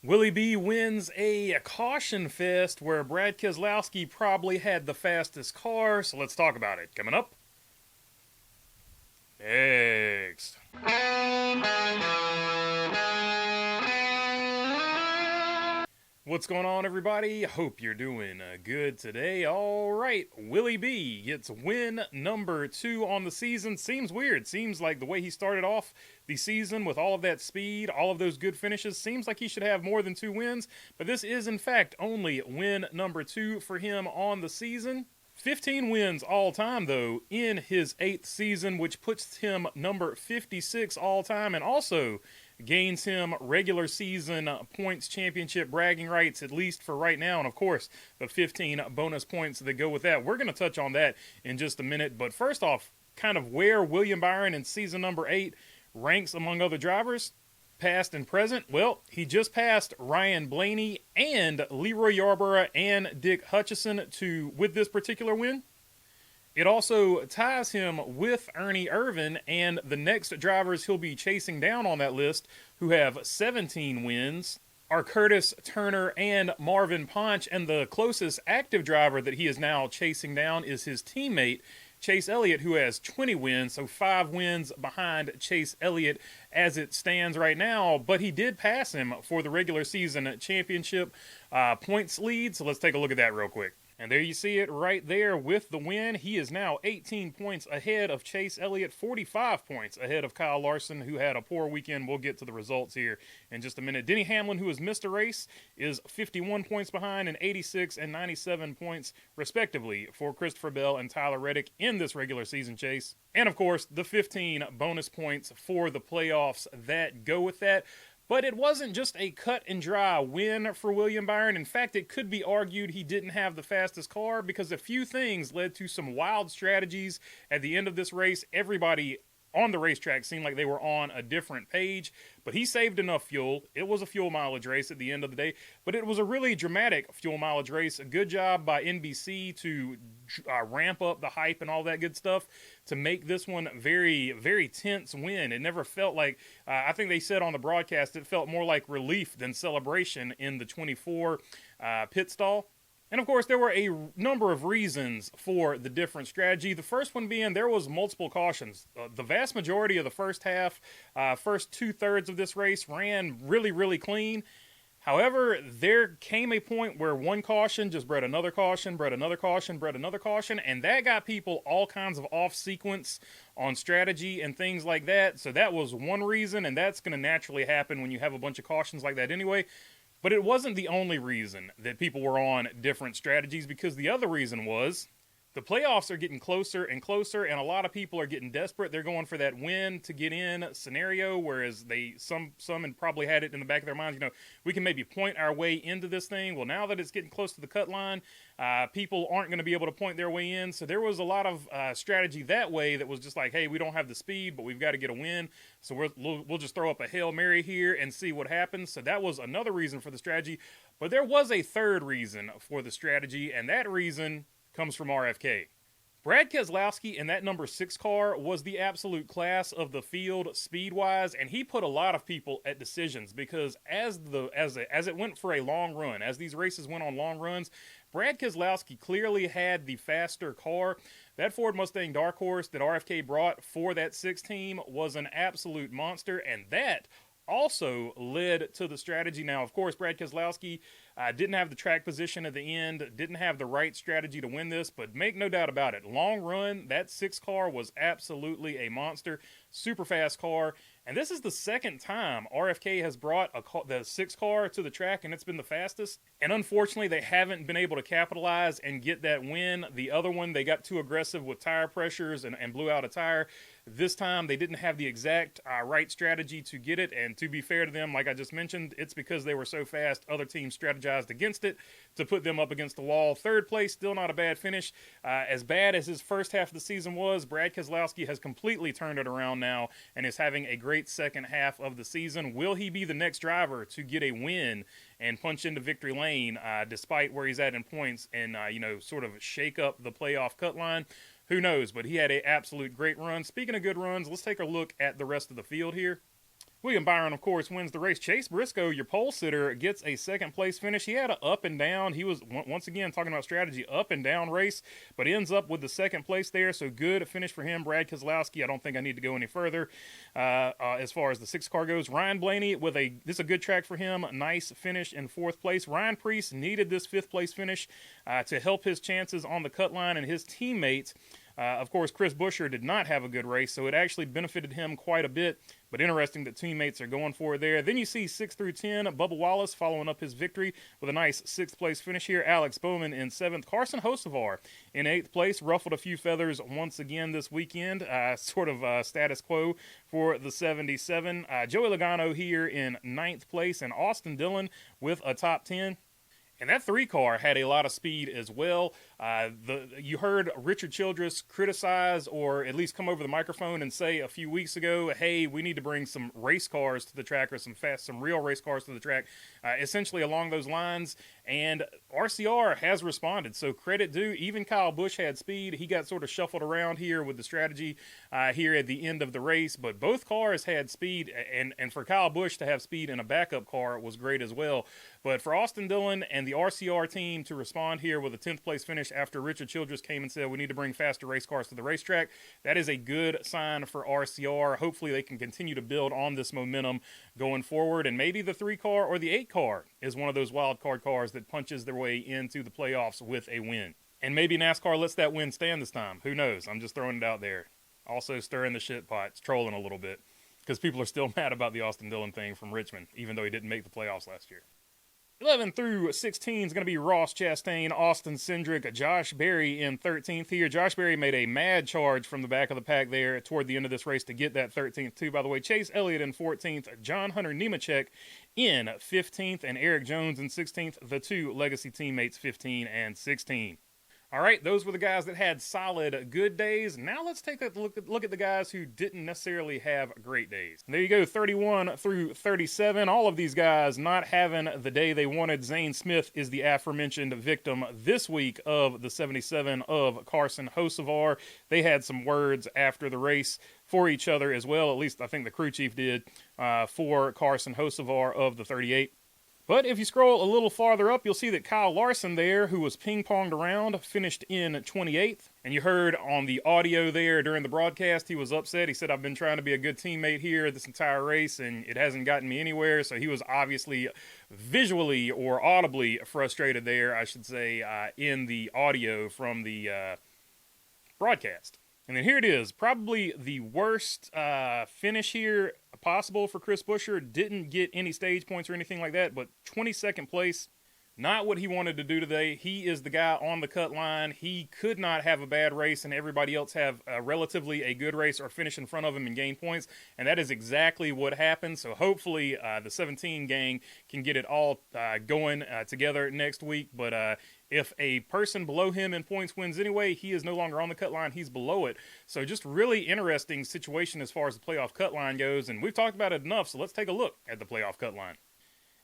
Willie B wins a caution fest where Brad Keselowski probably had the fastest car, so let's talk about it. Coming up next. What's going on, everybody? Hope you're doing good today. All right, Willie B gets win number 2 on the season. Seems weird. Seems like the way he started off the season with all of that speed, all of those good finishes, seems like he should have more than 2 wins. But this is, in fact, only win number 2 for him on the season. 15 wins all time, though, in his 8th season, which puts him number 56 all time, and also gains him regular season points championship bragging rights, at least for right now, and of course, the 15 bonus points that go with that. We're going to touch on that in just a minute, but first off, kind of where William Byron in season number 8 ranks among other drivers, past and present. Well, he just passed Ryan Blaney and Leroy Yarborough and Dick Hutchison with this particular win. It also ties him with Ernie Irvan and the next drivers he'll be chasing down on that list, who have 17 wins, are Curtis Turner and Marvin Ponch, and the closest active driver that he is now chasing down is his teammate, Chase Elliott, who has 20 wins, so 5 wins behind Chase Elliott as it stands right now, but he did pass him for the regular season championship points lead, so let's take a look at that real quick. And there you see it right there with the win. He is now 18 points ahead of Chase Elliott, 45 points ahead of Kyle Larson, who had a poor weekend. We'll get to the results here in just a minute. Denny Hamlin, who has missed a race, is 51 points behind, and 86 and 97 points, respectively, for Christopher Bell and Tyler Reddick in this regular season chase. And, of course, the 15 bonus points for the playoffs that go with that. But it wasn't just a cut and dry win for William Byron. In fact, it could be argued he didn't have the fastest car because a few things led to some wild strategies at the end of this race. Everybody on the racetrack seemed like they were on a different page, but he saved enough fuel. It was a fuel mileage race at the end of the day, but it was a really dramatic fuel mileage race. A good job by NBC to ramp up the hype and all that good stuff to make this one very, very tense win. It never felt like, I think they said on the broadcast, it felt more like relief than celebration in the 24 pit stall. And, of course, there were a number of reasons for the different strategy. The first one being there was multiple cautions. The vast majority of the first half, first 2/3 of this race ran really, really clean. However, there came a point where one caution just bred another caution, bred another caution, bred another caution, and that got people all kinds of off sequence on strategy and things like that. So that was one reason, and that's going to naturally happen when you have a bunch of cautions like that anyway. But it wasn't the only reason that people were on different strategies, because the other reason was the playoffs are getting closer and closer, and a lot of people are getting desperate. They're going for that win to get in scenario, whereas some had probably had it in the back of their minds, we can maybe point our way into this thing. Well, now that it's getting close to the cut line, people aren't going to be able to point their way in. So there was a lot of strategy that way that was just like, hey, we don't have the speed, but we've got to get a win. So we'll just throw up a Hail Mary here and see what happens. So that was another reason for the strategy. But there was a third reason for the strategy, and that reason comes from RFK. Brad Keselowski in that number 6 car was the absolute class of the field speed-wise, and he put a lot of people at decisions because as it went for a long run, as these races went on long runs, Brad Keselowski clearly had the faster car. That Ford Mustang Dark Horse that RFK brought for that 6 team was an absolute monster, and that also led to the strategy. Now, of course, Brad Keselowski didn't have the track position at the end, didn't have the right strategy to win this, but make no doubt about it, long run, that 6 car was absolutely a monster, super fast car, and this is the second time RFK has brought the 6 car to the track, and it's been the fastest, and unfortunately, they haven't been able to capitalize and get that win. The other one, they got too aggressive with tire pressures and blew out a tire. This time, they didn't have the exact right strategy to get it, and to be fair to them, like I just mentioned, it's because they were so fast, other teams strategized against it to put them up against the wall. Third place, still not a bad finish. As bad as his first half of the season was, Brad Keselowski has completely turned it around now and is having a great second half of the season. Will he be the next driver to get a win and punch into victory lane despite where he's at in points and, sort of shake up the playoff cut line? Who knows, but he had an absolute great run. Speaking of good runs, let's take a look at the rest of the field here. William Byron, of course, wins the race. Chase Briscoe, your pole sitter, gets a second place finish. He had an up and down. He was, once again, talking about strategy, up and down race, but ends up with the second place there. So good finish for him. Brad Keselowski, I don't think I need to go any further as far as the 6 car goes. Ryan Blaney, this is a good track for him. Nice finish in 4th place. Ryan Preece needed this 5th place finish to help his chances on the cut line, and his teammates. Of course, Chris Buescher did not have a good race, so it actually benefited him quite a bit. But interesting that teammates are going for it there. Then you see 6 through 10, Bubba Wallace following up his victory with a nice 6th place finish here. Alex Bowman in 7th. Carson Hocevar in 8th place. Ruffled a few feathers once again this weekend. Sort of status quo for the 77. Joey Logano here in 9th place. And Austin Dillon with a top 10. And that 3 car had a lot of speed as well. You heard Richard Childress criticize, or at least come over the microphone and say a few weeks ago, hey, we need to bring some race cars to the track, or some real race cars to the track, essentially along those lines. And RCR has responded, so credit due. Even Kyle Busch had speed. He got sort of shuffled around here with the strategy here at the end of the race, but both cars had speed, and for Kyle Busch to have speed in a backup car was great as well. But for Austin Dillon and the RCR team to respond here with a 10th place finish after Richard Childress came and said we need to bring faster race cars to the racetrack, that is a good sign for RCR. Hopefully they can continue to build on this momentum going forward, and maybe the 3 car or the 8 car is one of those wild card cars that punches their way into the playoffs with a win. And maybe NASCAR lets that win stand this time. Who knows? I'm just throwing it out there. Also stirring the shit pots, trolling a little bit, because people are still mad about the Austin Dillon thing from Richmond, even though he didn't make the playoffs last year. 11 through 16 is going to be Ross Chastain, Austin Cindric, Josh Berry in 13th here. Josh Berry made a mad charge from the back of the pack there toward the end of this race to get that 13th too, by the way. Chase Elliott in 14th, John Hunter Nemechek in 15th, and Eric Jones in 16th, the 2 legacy teammates 15 and 16. All right, those were the guys that had solid, good days. Now let's take a look at the guys who didn't necessarily have great days. There you go, 31 through 37. All of these guys not having the day they wanted. Zac Smith is the aforementioned victim this week of the 77 of Carson Hocevar. They had some words after the race for each other as well. At least I think the crew chief did for Carson Hocevar of the 38. But if you scroll a little farther up, you'll see that Kyle Larson there, who was ping-ponged around, finished in 28th. And you heard on the audio there during the broadcast, he was upset. He said, I've been trying to be a good teammate here this entire race, and it hasn't gotten me anywhere. So he was obviously visually or audibly frustrated there, I should say, in the audio from the broadcast. And then here it is, probably the worst finish here possible for Chris Buescher. Didn't get any stage points or anything like that, but 22nd place, not what he wanted to do today. He is the guy on the cut line. He could not have a bad race and everybody else have relatively a good race or finish in front of him and gain points, and that is exactly what happened. So hopefully the 17 gang can get it all going together next week, but if a person below him in points wins anyway, he is no longer on the cut line. He's below it. So just really interesting situation as far as the playoff cut line goes. And we've talked about it enough, so let's take a look at the playoff cut line.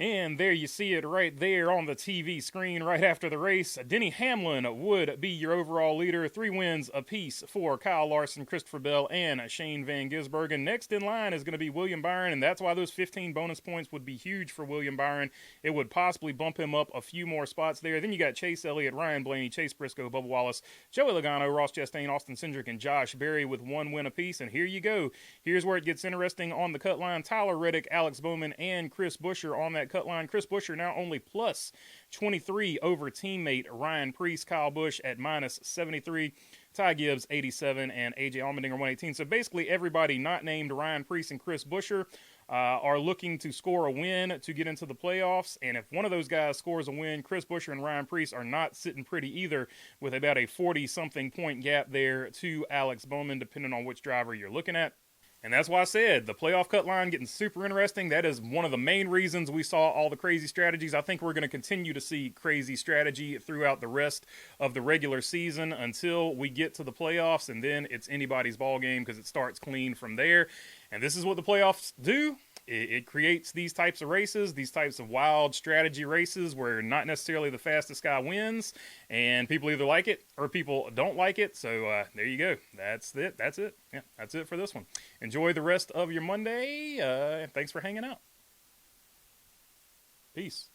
And there you see it right there on the TV screen right after the race. Denny Hamlin would be your overall leader. 3 wins apiece for Kyle Larson, Christopher Bell, and Shane Van Gisbergen. Next in line is going to be William Byron, and that's why those 15 bonus points would be huge for William Byron. It would possibly bump him up a few more spots there. Then you got Chase Elliott, Ryan Blaney, Chase Briscoe, Bubba Wallace, Joey Logano, Ross Chastain, Austin Cindric, and Josh Berry with 1 win apiece. And here you go. Here's where it gets interesting on the cut line. Tyler Reddick, Alex Bowman, and Chris Buescher on that cut line. Chris Buescher now only plus 23 over teammate Ryan Preece. Kyle Busch at minus 73. Ty Gibbs 87 and AJ Allmendinger 118. So basically everybody not named Ryan Preece and Chris Buescher are looking to score a win to get into the playoffs. And if one of those guys scores a win, Chris Buescher and Ryan Preece are not sitting pretty either, with about a 40-something point gap there to Alex Bowman, depending on which driver you're looking at. And that's why I said the playoff cut line getting super interesting. That is one of the main reasons we saw all the crazy strategies. I think we're going to continue to see crazy strategy throughout the rest of the regular season until we get to the playoffs, and then it's anybody's ball game because it starts clean from there. And this is what the playoffs do. it creates these types of races, these types of wild strategy races where not necessarily the fastest guy wins, and people either like it or people don't like it. So there you go. That's it. Yeah, that's it for this one. Enjoy the rest of your Monday. Thanks for hanging out. Peace.